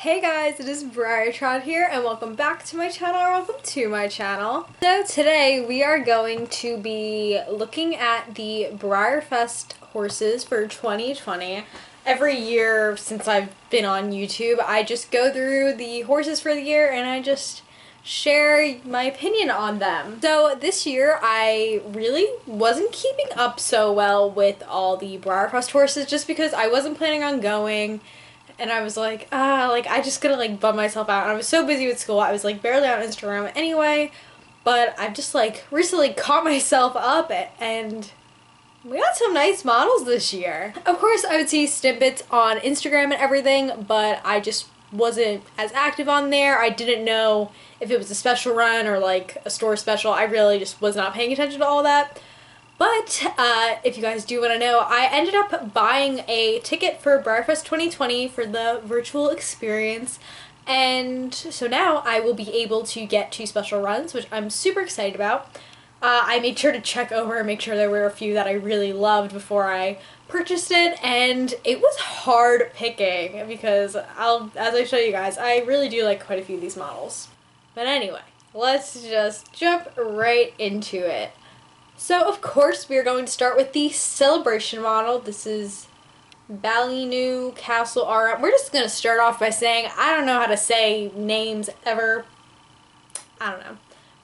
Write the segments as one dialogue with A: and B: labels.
A: Hey guys, it is Breyer here and welcome back to my channel, or welcome to my channel. So today we are going to be looking at the Breyerfest horses for 2020. Every year since I've been on YouTube, I just go through the horses for the year and I just share my opinion on them. So this year I really wasn't keeping up so well with all the Breyerfest horses just because I wasn't planning on going. And I was like, I just gonna bum myself out. And I was so busy with school, I was barely on Instagram anyway. But I've just recently caught myself up and we got some nice models this year. Of course, I would see snippets on Instagram and everything, but I just wasn't as active on there. I didn't know if it was a special run or a store special. I really just was not paying attention to all that. But if you guys do want to know, I ended up buying a ticket for Breyerfest 2020 for the virtual experience. And so now I will be able to get 2 special runs, which I'm super excited about. I made sure to check over and make sure there were a few that I really loved before I purchased it. And it was hard picking because as I show you guys, I really do like quite a few of these models. But anyway, let's just jump right into it. So, of course, we are going to start with the Celebration model. This is Ballynu Castle RM. We're just going to start off by saying, I don't know how to say names ever. I don't know.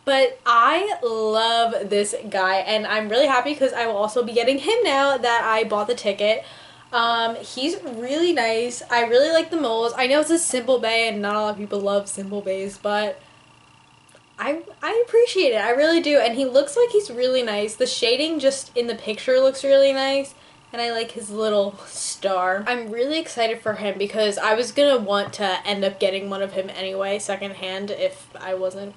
A: But I love this guy, and I'm really happy because I will also be getting him now that I bought the ticket. He's really nice. I really like the molds. I know it's a simple bay, and not a lot of people love simple bays, but I appreciate it. I really do. And he looks like he's really nice. The shading just in the picture looks really nice. And I like his little star. I'm really excited for him because I was going to want to end up getting one of him anyway, secondhand, if I wasn't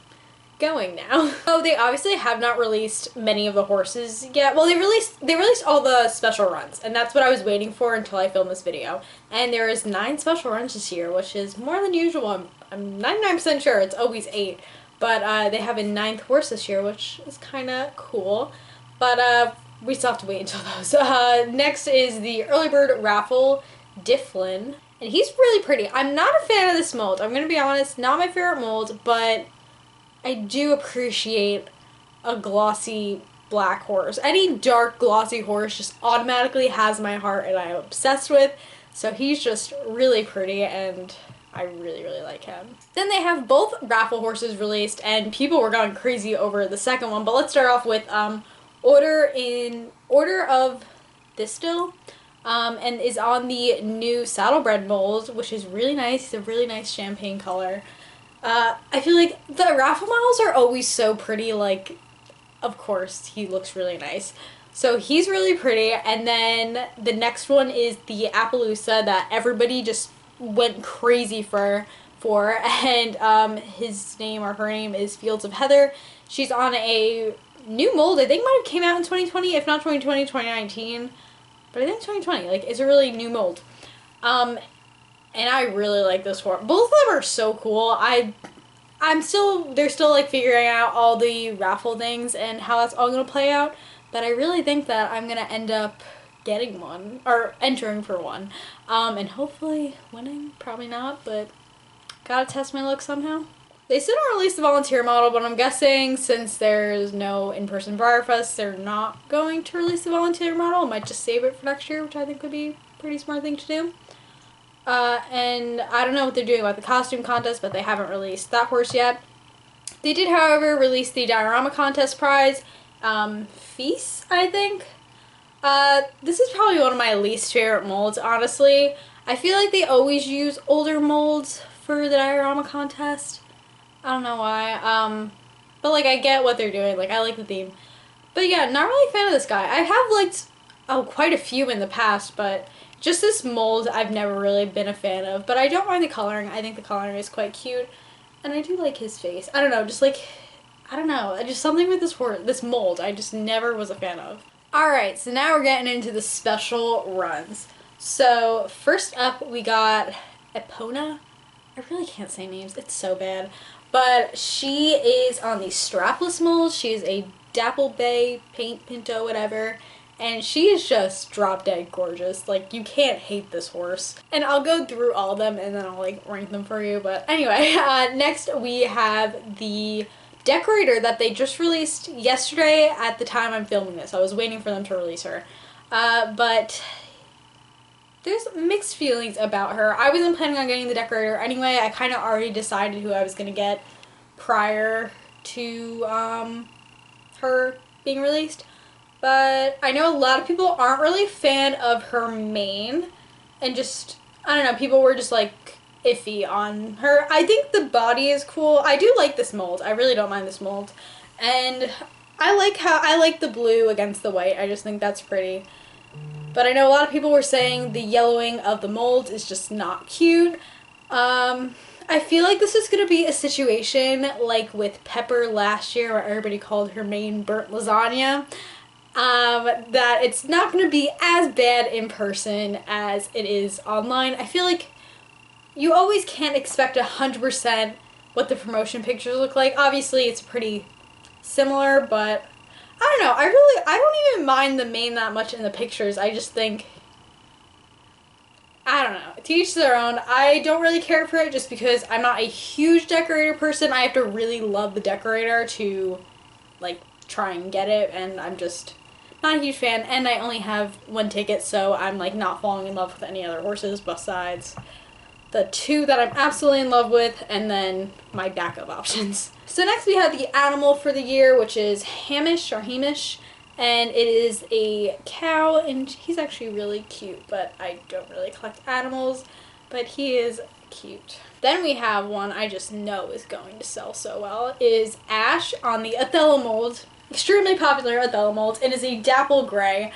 A: going now. So they obviously have not released many of the horses yet. Well, they released all the special runs, and that's what I was waiting for until I filmed this video. And there is 9 special runs this year, which is more than usual. I'm 99% sure it's always 8. But they have a 9th horse this year, which is kind of cool. But we still have to wait until those. Next is the Early Bird Raffle Difflin. And he's really pretty. I'm not a fan of this mold. I'm going to be honest. Not my favorite mold, but I do appreciate a glossy black horse. Any dark glossy horse just automatically has my heart and I'm obsessed with. So he's just really pretty and I really, really like him. Then they have both raffle horses released, and people were going crazy over the second one. But let's start off with Order of Thistle, and is on the new Saddlebred mold, which is really nice. It's a really nice champagne color. I feel like the raffle models are always so pretty. Of course, he looks really nice. So he's really pretty. And then the next one is the Appaloosa that everybody just went crazy for, and his name or her name is Fields of Heather. She's on a new mold. I think it might have came out in 2020, if not 2020, 2019, but I think 2020. It's a really new mold. And I really like this horse. Both of them are so cool. They're still figuring out all the raffle things and how that's all gonna play out, but I really think that I'm gonna end up getting one, or entering for one, and hopefully winning. Probably not, but gotta test my luck somehow. They still don't release the volunteer model, but I'm guessing since there's no in-person Breyerfest, they're not going to release the volunteer model. Might just save it for next year, which I think would be a pretty smart thing to do. And I don't know what they're doing about the costume contest, but they haven't released that horse yet. They did, however, release the diorama contest prize, Feast, I think. This is probably one of my least favorite molds, honestly. I feel like they always use older molds for the diorama contest. I don't know why. But I get what they're doing. I like the theme. But yeah, not really a fan of this guy. I have liked quite a few in the past, but just this mold I've never really been a fan of. But I don't mind the coloring. I think the coloring is quite cute. And I do like his face. I don't know, I don't know. Just something with this mold I just never was a fan of. Alright, so now we're getting into the special runs. So, first up we got Epona. I really can't say names, it's so bad. But she is on the strapless mold. She is a Dapple Bay, Paint Pinto, whatever. and she is just drop dead gorgeous. Like, you can't hate this horse. And I'll go through all of them and then I'll like rank them for you. But anyway, next we have the decorator that they just released yesterday at the time I'm filming this. I was waiting for them to release her. But there's mixed feelings about her. I wasn't planning on getting the decorator anyway. I kind of already decided who I was going to get prior to her being released. But I know a lot of people aren't really a fan of her mane. And just, I don't know, people were just like iffy on her. I think the body is cool. I do like this mold. I really don't mind this mold. And I like the blue against the white. I just think that's pretty. But I know a lot of people were saying the yellowing of the mold is just not cute. I feel like this is going to be a situation like with Pepper last year where everybody called her mane burnt lasagna. That it's not going to be as bad in person as it is online. I feel like you always can't expect 100% what the promotion pictures look like. Obviously, it's pretty similar, but I don't know. I don't even mind the mane that much in the pictures. I just think, I don't know. To each their own. I don't really care for it just because I'm not a huge decorator person. I have to really love the decorator to, like, try and get it, and I'm just not a huge fan, and I only have one ticket, so I'm like not falling in love with any other horses besides the two that I'm absolutely in love with, and then my backup options. So next we have the animal for the year, which is Hamish, and it is a cow, and he's actually really cute, but I don't really collect animals, but he is cute. Then we have one I just know is going to sell so well, is Ash on the Othello mold. Extremely popular Othello mold. It is a dapple gray.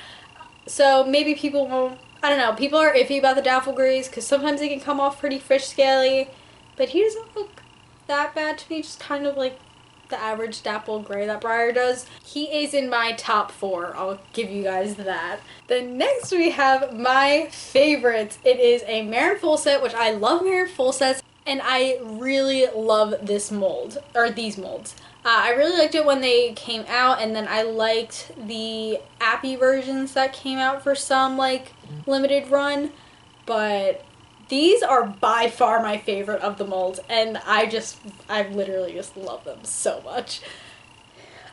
A: So maybe people won't, I don't know, people are iffy about the dapple grays because sometimes they can come off pretty fish scaly, but he doesn't look that bad to me, just kind of like the average dapple gray that Breyer does. He is in my top 4. I'll give you guys that. Then next we have my favorites. It is a Mare full set, which I love Mare full sets, and I really love this mold, or these molds. I really liked it when they came out, and then I liked the Appy versions that came out for some, like, limited run, but these are by far my favorite of the molds, and I literally just love them so much.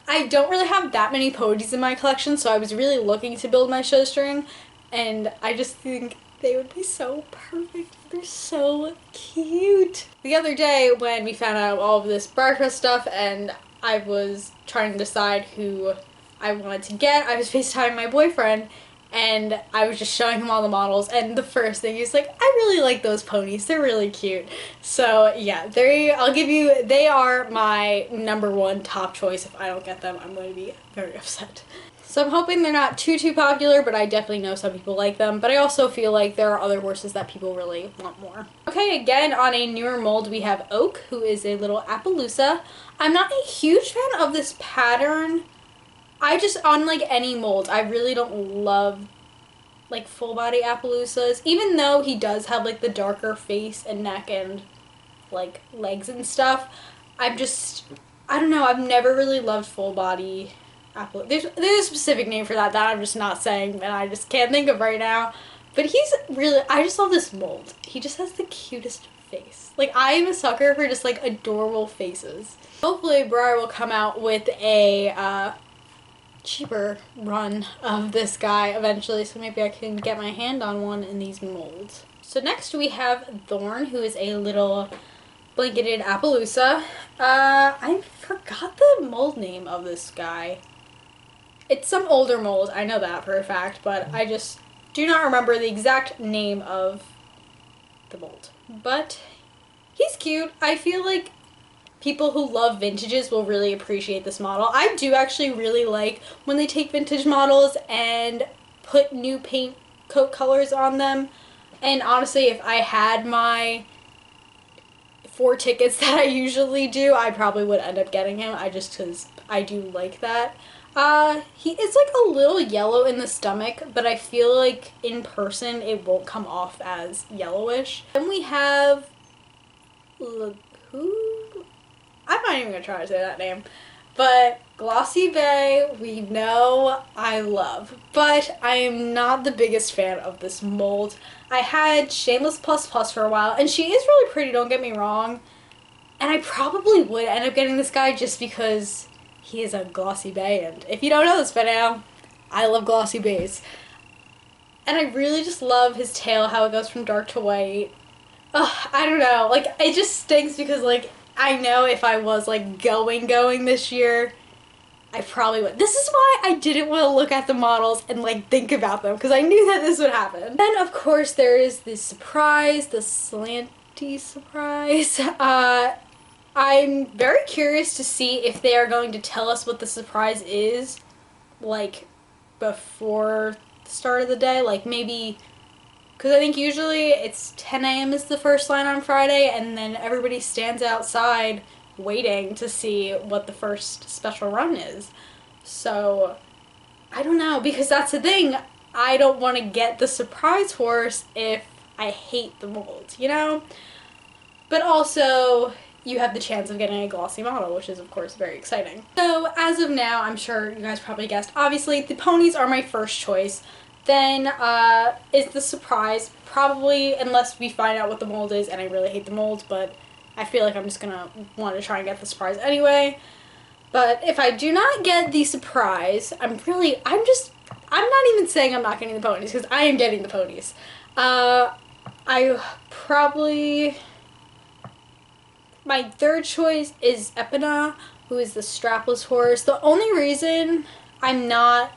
A: I don't really have that many ponies in my collection, so I was really looking to build my showstring, and I just think they would be so perfect. They're so cute. The other day when we found out all of this Breyerfest stuff and I was trying to decide who I wanted to get, I was FaceTiming my boyfriend and I was just showing him all the models, and the first thing he's like, I really like those ponies. They're really cute. So yeah, they are my #1 top choice. If I don't get them, I'm going to be very upset. So I'm hoping they're not too popular, but I definitely know some people like them. But I also feel like there are other horses that people really want more. Okay, again, on a newer mold, we have Oak, who is a little Appaloosa. I'm not a huge fan of this pattern. Unlike any mold, I really don't love, like, full body Appaloosas. Even though he does have, like, the darker face and neck and, like, legs and stuff, I don't know, I've never really loved full body There's a specific name for that I'm just not saying, and I just can't think of right now. But I just love this mold. He just has the cutest face. Like, I am a sucker for just, like, adorable faces. Hopefully Breyer will come out with a cheaper run of this guy eventually, so maybe I can get my hand on one in these molds. So next we have Thorn, who is a little blanketed Appaloosa. I forgot the mold name of this guy. It's some older mold, I know that for a fact, but I just do not remember the exact name of the mold. But he's cute. I feel like people who love vintages will really appreciate this model. I do actually really like when they take vintage models and put new paint coat colors on them. And honestly, if I had my 4 tickets that I usually do, I probably would end up getting him. Because I do like that. He is like a little yellow in the stomach, but I feel like in person it won't come off as yellowish. Then we have I'm not even gonna try to say that name. But Glossy Bay, we know I love. But I am not the biggest fan of this mold. I had Shameless Plus Plus for a while, and she is really pretty, don't get me wrong. And I probably would end up getting this guy just because he is a Glossy Bay. And if you don't know this by now, I love Glossy Bays. And I really just love his tail, how it goes from dark to white. Ugh, I don't know. Like, it just stinks because, like, I know if I was, like, going this year, I probably would. This is why I didn't want to look at the models and, like, think about them, because I knew that this would happen. Then, of course, there is the surprise, the slanty surprise. I'm very curious to see if they are going to tell us what the surprise is, like, before the start of the day. Like, maybe... Because I think usually it's 10 a.m. is the first line on Friday, and then everybody stands outside waiting to see what the first special run is. So, I don't know, because that's the thing. I don't want to get the surprise horse if I hate the mold, you know? But also, you have the chance of getting a glossy model, which is, of course, very exciting. So, as of now, I'm sure you guys probably guessed, obviously, the ponies are my first choice. Then is the surprise, probably, unless we find out what the mold is, and I really hate the mold, but I feel like I'm just gonna want to try and get the surprise anyway. But if I do not get the surprise, I'm not even saying I'm not getting the ponies, because I am getting the ponies. I probably, my third choice is Epina, who is the strapless horse. The only reason I'm not,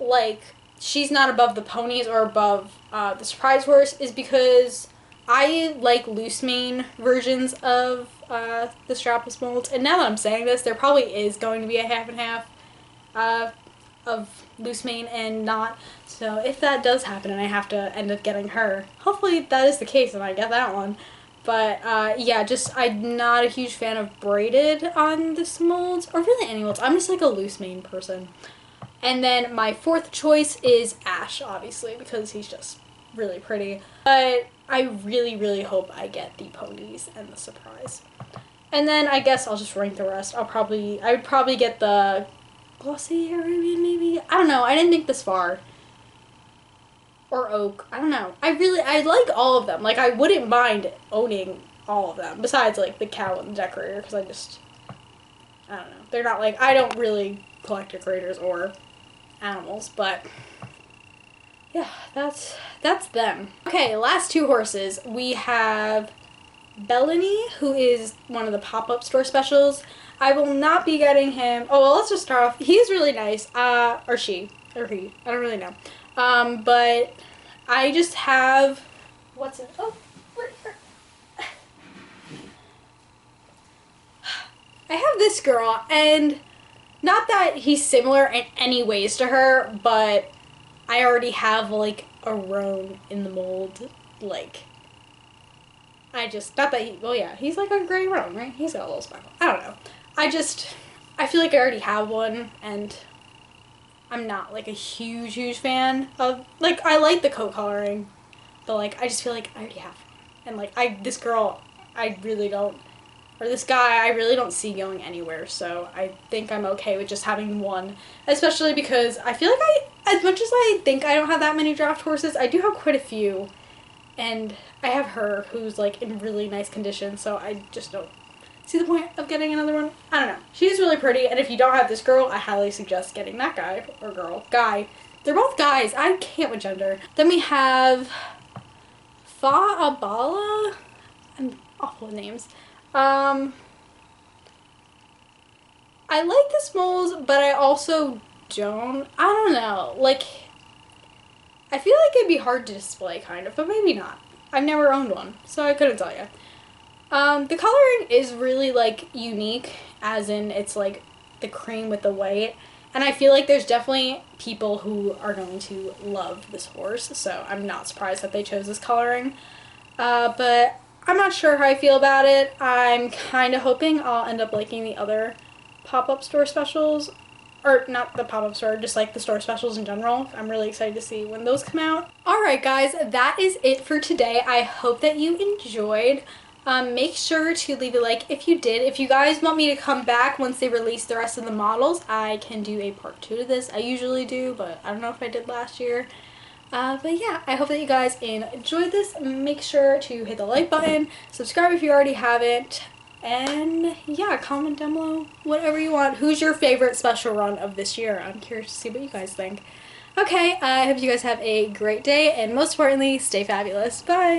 A: like, she's not above the ponies or above the surprise horse is because I like loose mane versions of the strapless molds. And now that I'm saying this, there probably is going to be a half and half of loose mane and not. So if that does happen and I have to end up getting her, hopefully that is the case and I get that one. But yeah, just I'm not a huge fan of braided on this mold, or really any molds. I'm just like a loose mane person. And then my fourth choice is Ash, obviously, because he's just really pretty. But I really, really hope I get the ponies and the surprise. And then I guess I'll just rank the rest. I would probably get the Glossy Arabian, maybe? I don't know. I didn't think this far. Or Oak. I don't know. I like all of them. Like, I wouldn't mind owning all of them. Besides, like, the cow and the decorator, because I don't know. They're not, like, I don't really collect decorators or animals, but yeah, that's them. Okay, last two horses. We have Bellany, who is one of the pop-up store specials. I will not be getting him. Oh, well, let's just start off. He's really nice. Or she. Or he. I don't really know. But I just have... What's in... Oh, right here. I have this girl, and not that he's similar in any ways to her, but I already have, like, a roan in the mold. Like, not that he, well, yeah, he's like a gray roan, right? He's got a little speckle. I don't know. I feel like I already have one, and I'm not, like, a huge, huge fan of, like, I like the coat coloring, but, like, I just feel like I already have one. And, like, this girl, I really don't, or this guy, I really don't see going anywhere, so I think I'm okay with just having one, especially because I feel like as much as I think I don't have that many draft horses, I do have quite a few, and I have her, who's, like, in really nice condition, so I just don't see the point of getting another one. I don't know. She's really pretty, and if you don't have this girl, I highly suggest getting that guy, or girl. Guy. They're both guys. I can't with gender. Then we have Fa'abala. I'm awful with names. I like this mold, but I also don't. I don't know. Like, I feel like it'd be hard to display, kind of, but maybe not. I've never owned one, so I couldn't tell you. The coloring is really, like, unique, as in it's, like, the cream with the white. And I feel like there's definitely people who are going to love this horse, so I'm not surprised that they chose this coloring. But I'm not sure how I feel about it. I'm kind of hoping I'll end up liking the other pop-up store specials. Or not the pop-up store, just like the store specials in general. I'm really excited to see when those come out. Alright guys, that is it for today. I hope that you enjoyed. Make sure to leave a like if you did. If you guys want me to come back once they release the rest of the models, I can do a part 2 to this. I usually do, but I don't know if I did last year. But yeah, I hope that you guys enjoyed this. Make sure to hit the like button, subscribe if you already haven't, and yeah, comment down below whatever you want. Who's your favorite special run of this year? I'm curious to see what you guys think. Okay, I hope you guys have a great day, and most importantly, stay fabulous. Bye!